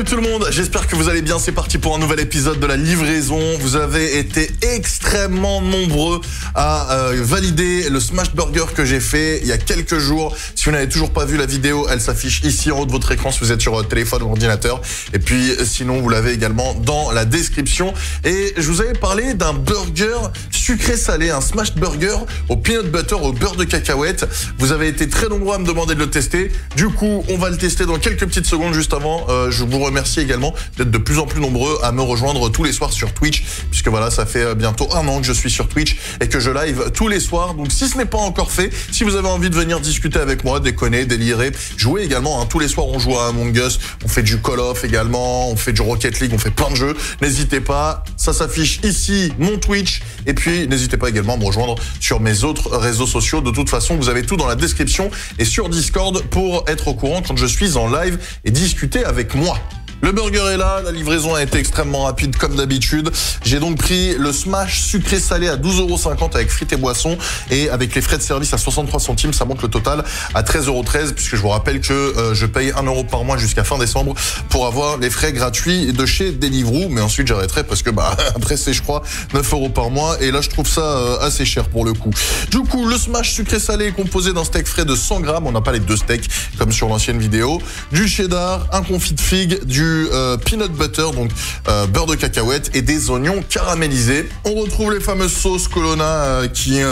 tout le monde, j'espère que vous allez bien, c'est parti pour un nouvel épisode de la livraison. Vous avez été extrêmement nombreux à valider le smash burger que j'ai fait il y a quelques jours. Si vous n'avez toujours pas vu la vidéo, elle s'affiche ici en haut de votre écran si vous êtes sur votre téléphone ou ordinateur. Et puis sinon, vous l'avez également dans la description. Et je vous avais parlé d'un burger sucré-salé, un smash burger au peanut butter, au beurre de cacahuète. Vous avez été très nombreux à me demander de le tester. Du coup, on va le tester dans quelques petites secondes juste avant. Je vous remercie également d'être de plus en plus nombreux à me rejoindre tous les soirs sur Twitch, puisque voilà, ça fait bientôt un an que je suis sur Twitch et que je live tous les soirs. Donc si ce n'est pas encore fait, si vous avez envie de venir discuter avec moi, déconner, délirer, jouer également, hein, tous les soirs on joue à Among Us, on fait du Call of également, on fait du Rocket League, on fait plein de jeux. N'hésitez pas, ça s'affiche ici, mon Twitch, et puis n'hésitez pas également à me rejoindre sur mes autres réseaux sociaux. De toute façon, vous avez tout dans la description et sur Discord pour être au courant quand je suis en live et discuter avec moi. Le burger est là, la livraison a été extrêmement rapide comme d'habitude. J'ai donc pris le smash sucré-salé à 12,50 € avec frites et boissons, et avec les frais de service à 63 centimes, ça monte le total à 13,13 €, puisque je vous rappelle que je paye 1 € par mois jusqu'à fin décembre pour avoir les frais gratuits de chez Deliveroo. Mais ensuite j'arrêterai parce que après c'est je crois 9 € par mois, et là je trouve ça assez cher pour le coup. Du coup, le smash sucré-salé est composé d'un steak frais de 100 grammes, on n'a pas les deux steaks comme sur l'ancienne vidéo, du cheddar, un confit de figue, du peanut butter, donc beurre de cacahuète, et des oignons caramélisés. On retrouve les fameuses sauces Colonna qui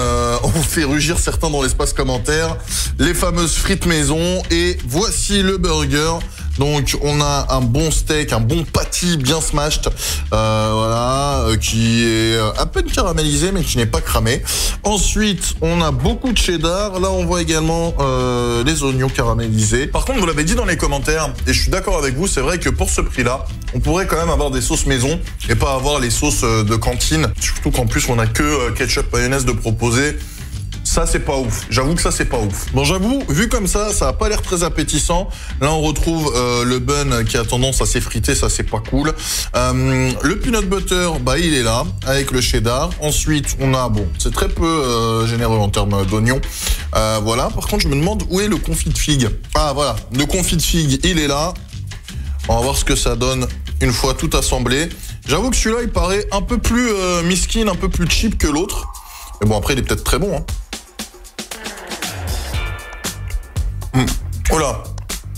ont fait rugir certains dans l'espace commentaire, les fameuses frites maison, et voici le burger. Donc on a un bon steak, un bon patty bien smashed, voilà, qui est à peine caramélisé mais qui n'est pas cramé. Ensuite on a beaucoup de cheddar, là on voit également les oignons caramélisés. Par contre, vous l'avez dit dans les commentaires, et je suis d'accord avec vous, c'est vrai que pour ce prix-là, on pourrait quand même avoir des sauces maison et pas avoir les sauces de cantine, surtout qu'en plus on a que ketchup mayonnaise de proposer. Ça, c'est pas ouf. J'avoue que ça, c'est pas ouf. Bon, j'avoue, vu comme ça a pas l'air très appétissant. Là, on retrouve le bun qui a tendance à s'effriter. Ça, c'est pas cool. Le peanut butter, il est là, avec le cheddar. Ensuite, on a, c'est très peu généreux en termes d'oignons. Voilà. Par contre, je me demande où est le confit de figue. Ah, voilà. Le confit de figue, il est là. On va voir ce que ça donne une fois tout assemblé. J'avoue que celui-là, il paraît un peu plus miskin, un peu plus cheap que l'autre. Mais bon, après, il est peut-être très bon, hein. Oh là,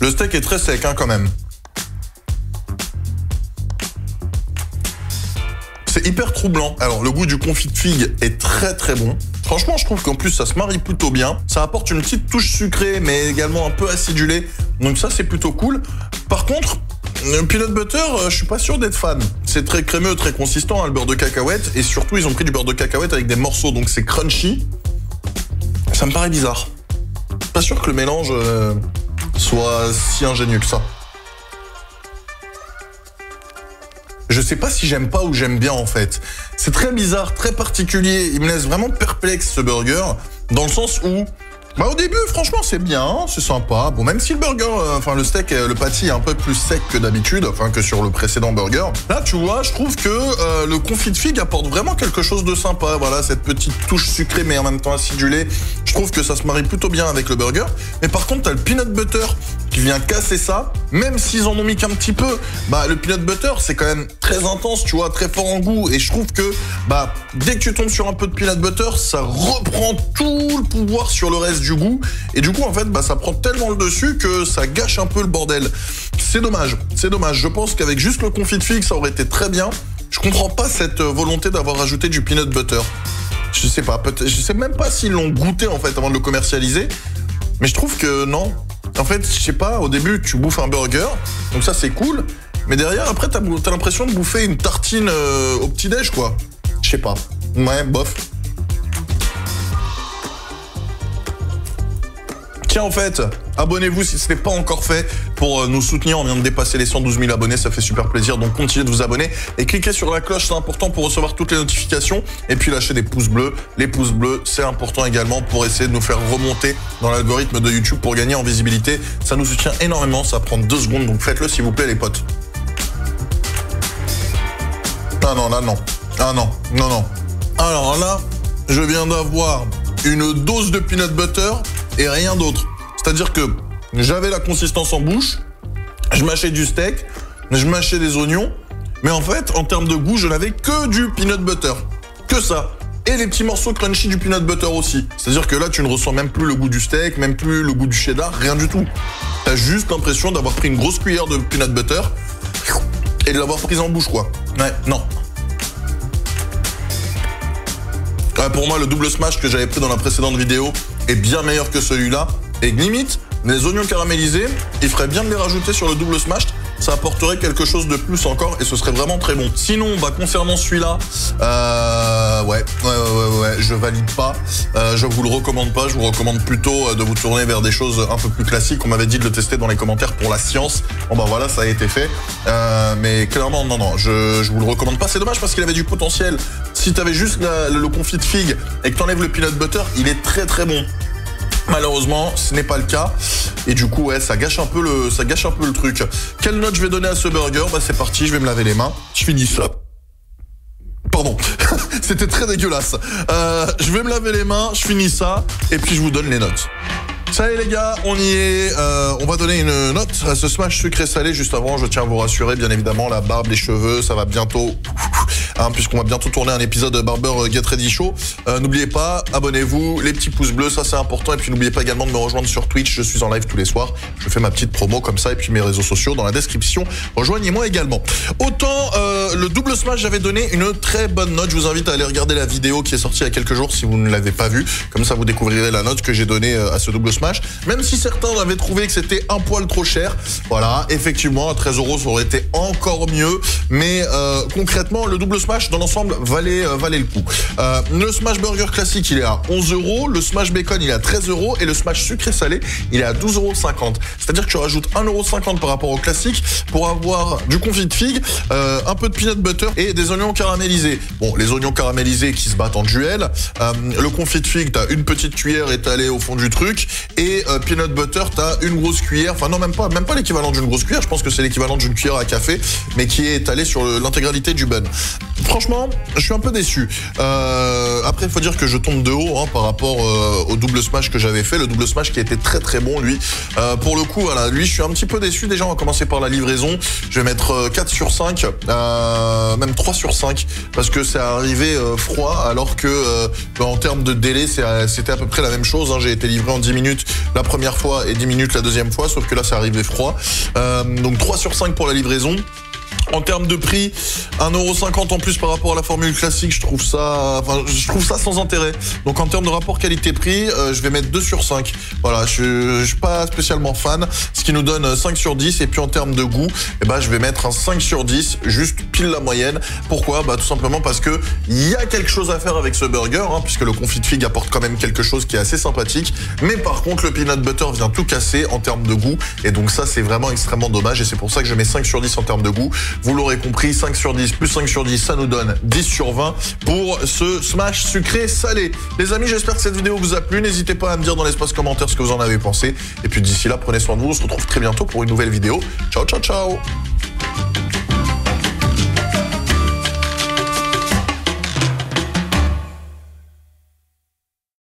le steak est très sec, hein, quand même. C'est hyper troublant. Alors, le goût du confit de figue est très très bon. Franchement, je trouve qu'en plus, ça se marie plutôt bien. Ça apporte une petite touche sucrée, mais également un peu acidulée. Donc ça, c'est plutôt cool. Par contre, le peanut butter, je suis pas sûr d'être fan. C'est très crémeux, très consistant, hein, le beurre de cacahuète. Et surtout, ils ont pris du beurre de cacahuète avec des morceaux, donc c'est crunchy. Ça me paraît bizarre. Pas sûr que le mélange soit si ingénieux que ça. Je sais pas si j'aime pas ou j'aime bien en fait. C'est très bizarre, très particulier. Il me laisse vraiment perplexe ce burger, dans le sens où, au début, franchement, c'est bien, c'est sympa. Bon, même si le burger, le steak, le patty est un peu plus sec que d'habitude, que sur le précédent burger. Là, tu vois, je trouve que le confit de figue apporte vraiment quelque chose de sympa. Voilà, cette petite touche sucrée, mais en même temps acidulée. Je trouve que ça se marie plutôt bien avec le burger. Mais par contre, t'as le peanut butter qui vient casser ça. Même s'ils en ont mis qu'un petit peu, le peanut butter, c'est quand même très intense, tu vois, très fort en goût. Et je trouve que, dès que tu tombes sur un peu de peanut butter, ça reprend tout le pouvoir sur le reste du goût, et du coup en fait ça prend tellement le dessus que ça gâche un peu le bordel. C'est dommage, c'est dommage. Je pense qu'avec juste le confit de figue ça aurait été très bien. Je comprends pas cette volonté d'avoir rajouté du peanut butter. Je sais pas, je sais même pas s'ils l'ont goûté en fait avant de le commercialiser, mais je trouve que non. En fait, je sais pas, au début tu bouffes un burger, donc ça c'est cool, mais derrière après t'as l'impression de bouffer une tartine au petit-déj quoi. Je sais pas, ouais, bof. Tiens, en fait, abonnez-vous si ce n'est pas encore fait pour nous soutenir. On vient de dépasser les 112 000 abonnés, ça fait super plaisir. Donc continuez de vous abonner et cliquez sur la cloche, c'est important pour recevoir toutes les notifications. Et puis lâchez des pouces bleus. Les pouces bleus, c'est important également pour essayer de nous faire remonter dans l'algorithme de YouTube pour gagner en visibilité. Ça nous soutient énormément, ça prend 2 secondes, donc faites-le s'il vous plaît les potes. Ah non, là non. Ah non, non, non. Alors là, je viens d'avoir une dose de peanut butter et rien d'autre. C'est-à-dire que j'avais la consistance en bouche, je mâchais du steak, je mâchais des oignons, mais en fait, en termes de goût, je n'avais que du peanut butter. Que ça. Et les petits morceaux crunchy du peanut butter aussi. C'est-à-dire que là, tu ne ressens même plus le goût du steak, même plus le goût du cheddar, rien du tout. T'as juste l'impression d'avoir pris une grosse cuillère de peanut butter et de l'avoir prise en bouche, quoi. Ouais, non. Ouais, pour moi, le double smash que j'avais pris dans la précédente vidéo est bien meilleur que celui-là. Et limite, les oignons caramélisés, il ferait bien de les rajouter sur le double smash. Ça apporterait quelque chose de plus encore et ce serait vraiment très bon. Sinon, concernant celui-là, ouais, je valide pas. Je vous le recommande pas. Je vous recommande plutôt de vous tourner vers des choses un peu plus classiques. On m'avait dit de le tester dans les commentaires pour la science. Bon voilà, ça a été fait. Mais clairement, non, je vous le recommande pas. C'est dommage parce qu'il avait du potentiel. Si t'avais juste le confit de figue et que t'enlèves le peanut butter, il est très très bon. Malheureusement, ce n'est pas le cas. Et du coup, ouais, ça gâche un peu le truc. Quelle note je vais donner à ce burger? C'est parti, je vais me laver les mains. Je finis ça. Pardon, c'était très dégueulasse. Je vais me laver les mains, je finis ça, et puis je vous donne les notes. Salut les gars, on y est. On va donner une note à ce smash sucré salé. Juste avant, je tiens à vous rassurer, bien évidemment, la barbe, les cheveux, ça va bientôt... puisqu'on va bientôt tourner un épisode de Barber Get Ready Show. N'oubliez pas, abonnez-vous, les petits pouces bleus, ça c'est important. Et puis n'oubliez pas également de me rejoindre sur Twitch, je suis en live tous les soirs. Je fais ma petite promo comme ça, et puis mes réseaux sociaux dans la description. Rejoignez-moi également. Autant le double smash, j'avais donné une très bonne note. Je vous invite à aller regarder la vidéo qui est sortie il y a quelques jours si vous ne l'avez pas vue. Comme ça, vous découvrirez la note que j'ai donnée à ce double smash. Même si certains avaient trouvé que c'était un poil trop cher. Voilà, effectivement, à 13 €, ça aurait été encore mieux. Mais concrètement, le double smash, dans l'ensemble, valait le coup. Le smash burger classique, il est à 11 €. Le smash bacon, il est à 13 €. Et le smash sucré salé, il est à 12,50 €. C'est-à-dire que tu rajoutes 1,50 € par rapport au classique pour avoir du confit de figue, un peu de peanut butter et des oignons caramélisés. Bon, les oignons caramélisés qui se battent en duel. Le confit de figue, t'as une petite cuillère étalée au fond du truc. Et peanut butter, t'as une grosse cuillère. Enfin non, même pas l'équivalent d'une grosse cuillère. Je pense que c'est l'équivalent d'une cuillère à café, mais qui est étalée sur l'intégralité du bun. Franchement, je suis un peu déçu. Après, il faut dire que je tombe de haut par rapport au double smash que j'avais fait. Le double smash qui était très très bon, lui. Pour le coup, voilà, lui, je suis un petit peu déçu. Déjà, on va commencer par la livraison. Je vais mettre 4 sur 5, même 3 sur 5, parce que c'est arrivé froid, alors que en termes de délai, c'était à peu près la même chose. J'ai été livré en 10 minutes la première fois et 10 minutes la deuxième fois, sauf que là, c'est arrivé froid. Donc 3 sur 5 pour la livraison. En termes de prix, 1,50 € en plus par rapport à la formule classique, je trouve ça sans intérêt. Donc en termes de rapport qualité-prix, je vais mettre 2 sur 5. Voilà, je suis pas spécialement fan, ce qui nous donne 5 sur 10. Et puis en termes de goût, je vais mettre un 5 sur 10, juste pile la moyenne. Pourquoi? Tout simplement parce que il y a quelque chose à faire avec ce burger, puisque le confit de figue apporte quand même quelque chose qui est assez sympathique. Mais par contre, le peanut butter vient tout casser en termes de goût. Et donc ça, c'est vraiment extrêmement dommage. Et c'est pour ça que je mets 5 sur 10 en termes de goût. Vous l'aurez compris, 5 sur 10 plus 5 sur 10, ça nous donne 10 sur 20 pour ce smash sucré salé. Les amis, j'espère que cette vidéo vous a plu. N'hésitez pas à me dire dans l'espace commentaire ce que vous en avez pensé. Et puis d'ici là, prenez soin de vous. On se retrouve très bientôt pour une nouvelle vidéo. Ciao, ciao, ciao!